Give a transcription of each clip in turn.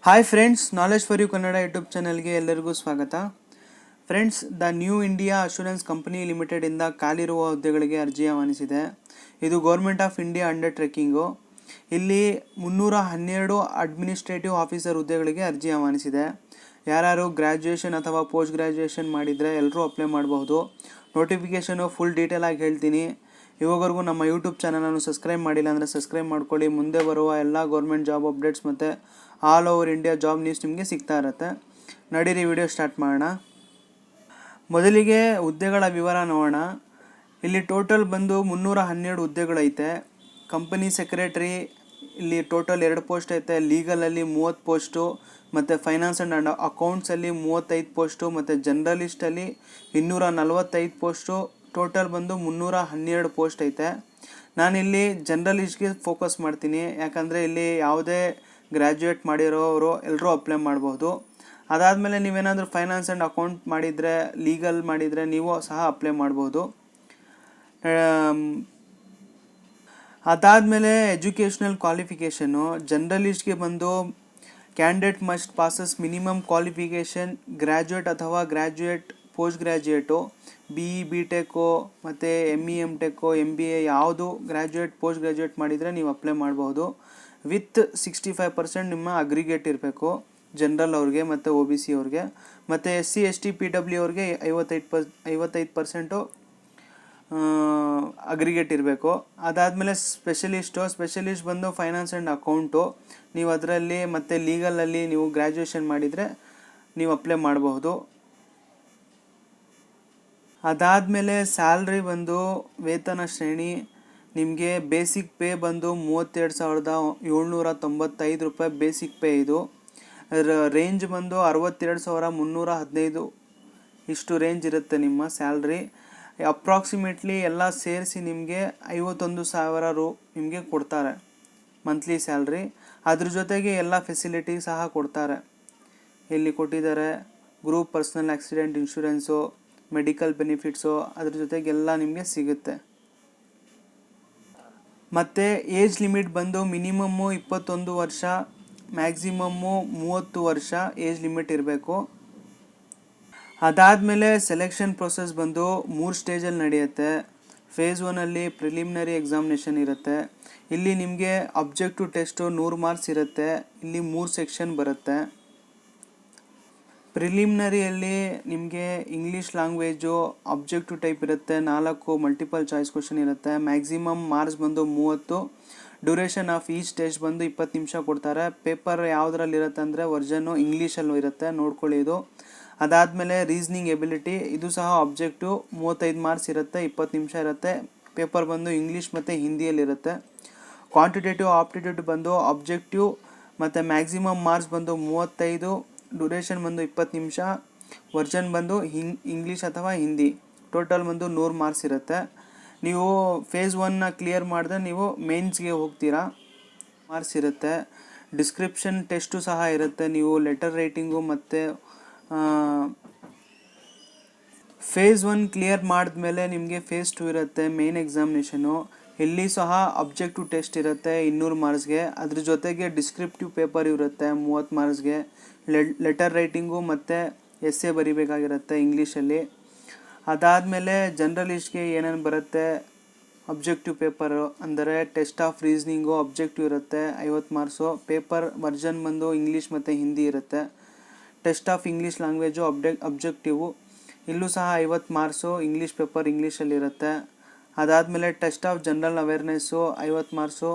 Hi friends, knowledge for you Kannada YouTube ಚಾನಲ್ಗೆ ಎಲ್ಲರಿಗೂ ಸ್ವಾಗತ. Friends, the New India Assurance company ಲಿಮಿಟೆಡಿಂದ ಖಾಲಿರುವ ಹುದ್ದೆಗಳಿಗೆ ಅರ್ಜಿ ಆಹ್ವಾನಿಸಿದೆ. ಇದು government of India undertaking. ಇಲ್ಲಿ 312 ಅಡ್ಮಿನಿಸ್ಟ್ರೇಟಿವ್ ಆಫೀಸರ್ ಹುದ್ದೆಗಳಿಗೆ ಅರ್ಜಿ ಆಹ್ವಾನಿಸಿದೆ. ಯಾರು ಗ್ರ್ಯಾಜುಯೇಷನ್ ಅಥವಾ ಪೋಸ್ಟ್ ಗ್ರ್ಯಾಜುಯೇಷನ್ ಮಾಡಿದರೆ ಎಲ್ಲರೂ ಅಪ್ಲೈ ಮಾಡಬಹುದು. ನೋಟಿಫಿಕೇಷನು ಫುಲ್ ಡೀಟೇಲ್ ಆಗಿ ಹೇಳ್ತೀನಿ. ಇವಾಗವರೆಗೂ ನಮ್ಮ ಯೂಟ್ಯೂಬ್ ಚಾನಲನ್ನು ಸಬ್ಸ್ಕ್ರೈಬ್ ಮಾಡಿಲ್ಲ ಅಂದರೆ ಸಬ್ಸ್ಕ್ರೈಬ್ ಮಾಡ್ಕೊಳ್ಳಿ. ಮುಂದೆ ಬರುವ ಎಲ್ಲ ಗೌರ್ಮೆಂಟ್ ಜಾಬ್ ಅಪ್ಡೇಟ್ಸ್ ಮತ್ತು all over India job news ನಿಮಗೆ ಸಿಗ್ತಾ ಇರುತ್ತೆ. ನಡೀರಿ ವಿಡಿಯೋ ಸ್ಟಾರ್ಟ್ ಮಾಡೋಣ. ಮೊದಲಿಗೆ ಹುದ್ದೆಗಳ ವಿವರ ನೋಡೋಣ. ಇಲ್ಲಿ ಟೋಟಲ್ ಬಂದು 312 ಹುದ್ದೆಗಳೈತೆ. ಕಂಪನಿ ಸೆಕ್ರೆಟರಿ ಇಲ್ಲಿ ಟೋಟಲ್ 2 ಪೋಸ್ಟ್ ಐತೆ. ಲೀಗಲಲ್ಲಿ 30 ಪೋಸ್ಟು ಮತ್ತು ಫೈನಾನ್ಸ್ ಆ್ಯಂಡ್ ಅಕೌಂಟ್ಸಲ್ಲಿ 35 ಪೋಸ್ಟು ಮತ್ತು ಜರ್ನಲಿಸ್ಟಲ್ಲಿ 245 ಪೋಸ್ಟು. ಟೋಟಲ್ ಬಂದು 312 ಪೋಸ್ಟ್ ಐತೆ. ನಾನಿಲ್ಲಿ ಜರ್ನಲಿಸ್ಟ್ಗೆ ಫೋಕಸ್ ಮಾಡ್ತೀನಿ, ಯಾಕಂದರೆ ಇಲ್ಲಿ ಯಾವುದೇ ಗ್ರ್ಯಾಜುಯೇಟ್ ಮಾಡಿರೋರು ಎಲ್ಲರೂ ಅಪ್ಲೈ ಮಾಡ್ಬೋದು. ಅದಾದಮೇಲೆ ನೀವೇನಾದರೂ ಫೈನಾನ್ಸ್ ಆ್ಯಂಡ್ ಅಕೌಂಟ್ ಮಾಡಿದರೆ, ಲೀಗಲ್ ಮಾಡಿದರೆ ನೀವು ಸಹ ಅಪ್ಲೈ ಮಾಡ್ಬೋದು. ಅದಾದಮೇಲೆ ಎಜುಕೇಷ್ನಲ್ ಕ್ವಾಲಿಫಿಕೇಷನು ಜರ್ನಲಿಸ್ಟ್ಗೆ ಬಂದು candidate must passes minimum qualification graduate ಅಥವಾ graduate post graduate, B tech ಮತ್ತು ME MTech MBA ಯಾವುದು ಗ್ರ್ಯಾಜುಯೇಟ್ ಪೋಸ್ಟ್ ಗ್ರ್ಯಾಜುಯೇಟ್ ಮಾಡಿದರೆ ನೀವು ಅಪ್ಲೈ ಮಾಡ್ಬೋದು. ವಿತ್ 65% ನಿಮ್ಮ ಅಗ್ರಿಗೇಟ್ ಇರಬೇಕು ಜನರಲ್ ಅವ್ರಿಗೆ ಮತ್ತು OBC ಅವ್ರಿಗೆ. ಮತ್ತು SC ST PW ಅವ್ರಿಗೆ 55% ಅಗ್ರಿಗೇಟ್ ಇರಬೇಕು. ಅದಾದಮೇಲೆ ಸ್ಪೆಷಲಿಸ್ಟ್ ಬಂದು ಫೈನಾನ್ಸ್ ಆ್ಯಂಡ್ ಅಕೌಂಟು, ನೀವು ಅದರಲ್ಲಿ ಮತ್ತು ಲೀಗಲಲ್ಲಿ ನೀವು ಗ್ರ್ಯಾಜುಯೇಷನ್ ಮಾಡಿದರೆ ನೀವು ಅಪ್ಲೈ ಮಾಡಬಹುದು. ಅದಾದಮೇಲೆ ಸ್ಯಾಲ್ರಿ ಬಂದು ವೇತನ ಶ್ರೇಣಿ ನಿಮಗೆ ಬೇಸಿಕ್ ಪೇ ಬಂದು 32,795 ರೂಪಾಯಿ ಬೇಸಿಕ್ ಪೇ. ಇದು ರೇಂಜ್ ಬಂದು 62,315 ಇಷ್ಟು ರೇಂಜ್ ಇರುತ್ತೆ ನಿಮ್ಮ ಸ್ಯಾಲ್ರಿ. ಅಪ್ರಾಕ್ಸಿಮೇಟ್ಲಿ ಎಲ್ಲ ಸೇರಿಸಿ ನಿಮಗೆ 51,000 ನಿಮಗೆ ಕೊಡ್ತಾರೆ ಮಂತ್ಲಿ ಸ್ಯಾಲ್ರಿ. ಅದ್ರ ಜೊತೆಗೆ ಎಲ್ಲ ಫೆಸಿಲಿಟಿ ಸಹ ಕೊಡ್ತಾರೆ. ಇಲ್ಲಿ ಕೊಟ್ಟಿದ್ದಾರೆ group personal accident insurance, medical benefits, ಅದ್ರ ಜೊತೆಗೆಲ್ಲ ನಿಮಗೆ ಸಿಗುತ್ತೆ. ಮತ್ತು ಏಜ್ ಲಿಮಿಟ್ ಬಂದು ಮಿನಿಮಮ್ಮು 21 ವರ್ಷ, ಮ್ಯಾಕ್ಸಿಮಮ್ಮು 30 ವರ್ಷ ಏಜ್ ಲಿಮಿಟ್ ಇರಬೇಕು. ಅದಾದಮೇಲೆ ಸೆಲೆಕ್ಷನ್ ಪ್ರೊಸೆಸ್ ಬಂದು 3 ಸ್ಟೇಜಲ್ಲಿ ನಡೆಯುತ್ತೆ. ಫೇಸ್ 1ಅಲ್ಲಿ ಪ್ರಿಲಿಮಿನರಿ ಎಕ್ಸಾಮಿನೇಷನ್ ಇರುತ್ತೆ. ಇಲ್ಲಿ ನಿಮಗೆ ಅಬ್ಜೆಕ್ಟಿವ್ ಟೆಸ್ಟು 100 ಮಾರ್ಕ್ಸ್ ಇರುತ್ತೆ. ಇಲ್ಲಿ 3 ಸೆಕ್ಷನ್ ಬರುತ್ತೆ. ಪ್ರಿಲಿಮಿನರಿಯಲ್ಲಿ ನಿಮಗೆ ಇಂಗ್ಲೀಷ್ ಲ್ಯಾಂಗ್ವೇಜು ಅಬ್ಜೆಕ್ಟಿವ್ ಟೈಪ್ ಇರುತ್ತೆ. 4 ಮಲ್ಟಿಪಲ್ ಚಾಯ್ಸ್ ಕ್ವಶನ್ ಇರುತ್ತೆ. ಮ್ಯಾಕ್ಸಿಮಮ್ ಮಾರ್ಕ್ಸ್ ಬಂದು 30. ಡ್ಯೂರೇಷನ್ ಆಫ್ ಈಚ್ ಟೆಸ್ಟ್ ಬಂದು 20 ನಿಮಿಷ ಕೊಡ್ತಾರೆ. ಪೇಪರ್ ಯಾವುದ್ರಲ್ಲಿ ಇರುತ್ತೆ ಅಂದರೆ ವರ್ಜನ್ನು ಇಂಗ್ಲೀಷಲ್ಲೂ ಇರುತ್ತೆ, ನೋಡ್ಕೊಳ್ಳಿ ಇದು. ಅದಾದಮೇಲೆ ರೀಸ್ನಿಂಗ್ ಎಬಿಲಿಟಿ, ಇದು ಸಹ ಅಬ್ಜೆಕ್ಟಿವ್ 35 ಮಾರ್ಕ್ಸ್ ಇರುತ್ತೆ, 20 ನಿಮಿಷ ಇರುತ್ತೆ. ಪೇಪರ್ ಬಂದು ಇಂಗ್ಲೀಷ್ ಮತ್ತು ಹಿಂದಿಯಲ್ಲಿರುತ್ತೆ. ಕ್ವಾಂಟಿಟೇಟಿವ್ ಆಪ್ಟಿಟ್ಯೂಡ್ ಬಂದು ಅಬ್ಜೆಕ್ಟಿವ್ ಮತ್ತು ಮ್ಯಾಕ್ಸಿಮಮ್ ಮಾರ್ಕ್ಸ್ ಬಂದು 35, ಡ್ಯೂರೇಷನ್ ಬಂದು 20 ನಿಮಿಷ, ವರ್ಜನ್ ಬಂದು ಇಂಗ್ಲೀಷ್ ಅಥವಾ ಹಿಂದಿ. ಟೋಟಲ್ ಬಂದು 100 ಮಾರ್ಕ್ಸ್ ಇರುತ್ತೆ. ನೀವು ಫೇಸ್ 1ನ ಕ್ಲಿಯರ್ ಮಾಡಿದ್ರೆ ನೀವು ಮೇನ್ಸ್ಗೆ ಹೋಗ್ತೀರಾ, ಮಾರ್ಕ್ಸ್ ಇರುತ್ತೆ. ಡಿಸ್ಕ್ರಿಪ್ಷನ್ ಟೆಸ್ಟು ಸಹ ಇರುತ್ತೆ. ನೀವು ಲೆಟರ್ ರೈಟಿಂಗು ಮತ್ತು ಫೇಸ್ 1 ಕ್ಲಿಯರ್ ಮಾಡಿದ್ಮೇಲೆ ನಿಮಗೆ ಫೇಸ್ 2 ಇರುತ್ತೆ, ಮೇನ್ ಎಕ್ಸಾಮಿನೇಷನು. ಇಲ್ಲಿ ಸಹ ಅಬ್ಜೆಕ್ಟಿವ್ ಟೆಸ್ಟ್ ಇರುತ್ತೆ 200 ಮಾರ್ಕ್ಸ್ಗೆ. ಅದ್ರ ಜೊತೆಗೆ ಡಿಸ್ಕ್ರಿಪ್ಟಿವ್ ಪೇಪರ್ ಇರುತ್ತೆ 30 ಮಾರ್ಕ್ಸ್ಗೆ. ಲೆಟರ್ ರೈಟಿಂಗು ಮತ್ತು ಎಸ್ಸೆ ಬರಿಬೇಕಾಗಿರುತ್ತೆ ಇಂಗ್ಲೀಷಲ್ಲಿ. ಅದಾದಮೇಲೆ ಜರ್ನಲಿಸ್ಟ್ಗೆ ಏನೇನು ಬರುತ್ತೆ, ಅಬ್ಜೆಕ್ಟಿವ್ ಪೇಪರು ಅಂದರೆ ಟೆಸ್ಟ್ ಆಫ್ ರೀಸ್ನಿಂಗು ಅಬ್ಜೆಕ್ಟಿವ್ ಇರುತ್ತೆ 50 ಮಾರ್ಕ್ಸು. ಪೇಪರ್ ವರ್ಜನ್ ಬಂದು ಇಂಗ್ಲೀಷ್ ಮತ್ತು ಹಿಂದಿ ಇರುತ್ತೆ. Test of English language objective, ಇಲ್ಲೂ ಸಹ 50 ಮಾರ್ಕ್ಸು. ಇಂಗ್ಲೀಷ್ ಪೇಪರ್ ಇಂಗ್ಲೀಷಲ್ಲಿರುತ್ತೆ. ಅದಾದಮೇಲೆ test of general awareness 50 marks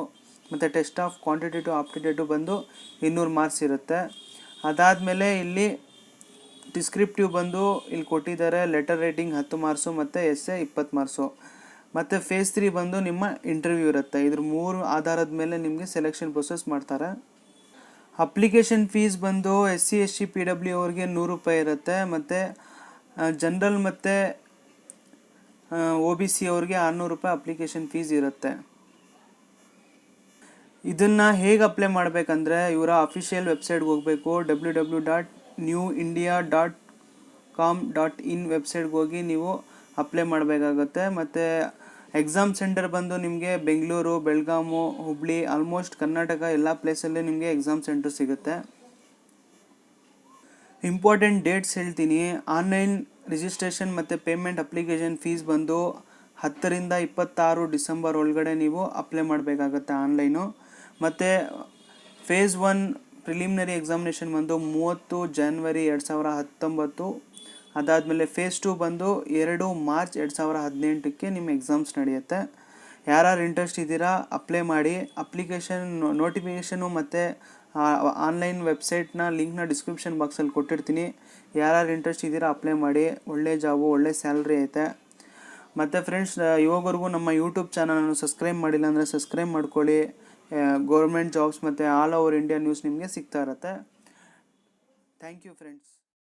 ಮತ್ತು ಟೆಸ್ಟ್ ಆಫ್ ಕ್ವಾಂಟಿಟೇಟಿವ್ ಆಪ್ಟಿಟ್ಯೂಡ್ ಬಂದು 200 ಮಾರ್ಕ್ಸ್ ಇರುತ್ತೆ. ಅದಾದಮೇಲೆ ಇಲ್ಲಿ ಡಿಸ್ಕ್ರಿಪ್ಟಿವ್ ಬಂದು ಇಲ್ಲಿ ಕೊಟ್ಟಿದ್ದಾರೆ ಲೆಟರ್ ರೈಟಿಂಗ್ 10 ಮಾರ್ಕ್ಸು ಮತ್ತು ಎಸ್ಸೆ 20 ಮಾರ್ಕ್ಸು. ಮತ್ತು ಫೇಸ್ 3 ಬಂದು ನಿಮ್ಮ ಇಂಟರ್ವ್ಯೂ ಇರುತ್ತೆ. ಇದ್ರ 3 ಆಧಾರದ ಮೇಲೆ ನಿಮಗೆ ಸೆಲೆಕ್ಷನ್ ಪ್ರೊಸೆಸ್ ಮಾಡ್ತಾರೆ. ಅಪ್ಲಿಕೇಶನ್ ಫೀಸ್ ಬಂದು SC ST PW ಅವ್ರಿಗೆ 100 ರೂಪಾಯಿ ಇರುತ್ತೆ. ಮತ್ತು ಜನರಲ್ ಮತ್ತು OBC ಅವ್ರಿಗೆ 600 ರೂಪಾಯಿ ಅಪ್ಲಿಕೇಶನ್ ಫೀಸ್ ಇರುತ್ತೆ. ಇದನ್ನು ಹೇಗೆ ಅಪ್ಲೈ ಮಾಡಬೇಕಂದ್ರೆ ಇವರ ಅಫಿಷಿಯಲ್ ವೆಬ್ಸೈಟ್ಗೆ ಹೋಗಬೇಕು. www.newindia.com.in ವೆಬ್ಸೈಟ್ಗೆ ಹೋಗಿ ನೀವು ಅಪ್ಲೈ ಮಾಡಬೇಕಾಗುತ್ತೆ. ಮತ್ತು ಎಕ್ಸಾಮ್ ಸೆಂಟರ್ ಬಂದು ನಿಮಗೆ ಬೆಂಗಳೂರು, ಬೆಳಗಾಮು, ಹುಬ್ಳಿ, ಆಲ್ಮೋಸ್ಟ್ ಕರ್ನಾಟಕ ಎಲ್ಲ ಪ್ಲೇಸಲ್ಲಿ ನಿಮಗೆ ಎಕ್ಸಾಮ್ ಸೆಂಟರ್ ಸಿಗುತ್ತೆ. ಇಂಪಾರ್ಟೆಂಟ್ ಡೇಟ್ಸ್ ಹೇಳ್ತೀನಿ. ಆನ್ಲೈನ್ ರಿಜಿಸ್ಟ್ರೇಷನ್ ಮತ್ತು ಪೇಮೆಂಟ್ ಅಪ್ಲಿಕೇಶನ್ ಫೀಸ್ ಬಂದು 10ರಿಂದ 26 ಡಿಸೆಂಬರ್ ಒಳಗಡೆ ನೀವು ಅಪ್ಲೈ ಮಾಡಬೇಕಾಗತ್ತೆ ಆನ್ಲೈನು. ಮತ್ತು ಫೇಸ್ 1 ಪ್ರಿಲಿಮಿನರಿ ಎಕ್ಸಾಮಿನೇಷನ್ ಬಂದು 30 ಜನವರಿ 2019. ಅದಾದಮೇಲೆ ಫೇಸ್ 2 ಬಂದು 2 ಮಾರ್ಚ್ 2018ಕ್ಕೆ ನಿಮ್ಮ ಎಕ್ಸಾಮ್ಸ್ ನಡೆಯುತ್ತೆ. ಯಾರ್ಯಾರು ಇಂಟ್ರೆಸ್ಟ್ ಇದ್ದೀರಾ ಅಪ್ಲೈ ಮಾಡಿ. ಅಪ್ಲಿಕೇಶನ್ ನೋಟಿಫಿಕೇಷನು ಮತ್ತು ಆನ್ಲೈನ್ ವೆಬ್ಸೈಟ್ನ ಲಿಂಕ್ನ ಡಿಸ್ಕ್ರಿಪ್ಷನ್ ಬಾಕ್ಸಲ್ಲಿ ಕೊಟ್ಟಿರ್ತೀನಿ. ಯಾರ್ಯಾರು ಇಂಟ್ರೆಸ್ಟ್ ಇದ್ದೀರಾ ಅಪ್ಲೈ ಮಾಡಿ. ಒಳ್ಳೆ ಜಾಬು, ಒಳ್ಳೆ ಸ್ಯಾಲ್ರಿ ಐತೆ. ಮತ್ತು ಫ್ರೆಂಡ್ಸ್, ಇವಾಗವರೆಗೂ ನಮ್ಮ ಯೂಟ್ಯೂಬ್ ಚಾನಲನ್ನು ಸಬ್ಸ್ಕ್ರೈಬ್ ಮಾಡಿಲ್ಲ ಅಂದರೆ ಸಬ್ಸ್ಕ್ರೈಬ್ ಮಾಡ್ಕೊಳ್ಳಿ. ಗೌರ್ಮೆಂಟ್ ಜಾಬ್ಸ್ ಮತ್ತು ಆಲ್ ಓವರ್ ಇಂಡಿಯಾ ನ್ಯೂಸ್ ನಿಮಗೆ ಸಿಗ್ತಾ ಇರುತ್ತೆ. Thank you friends.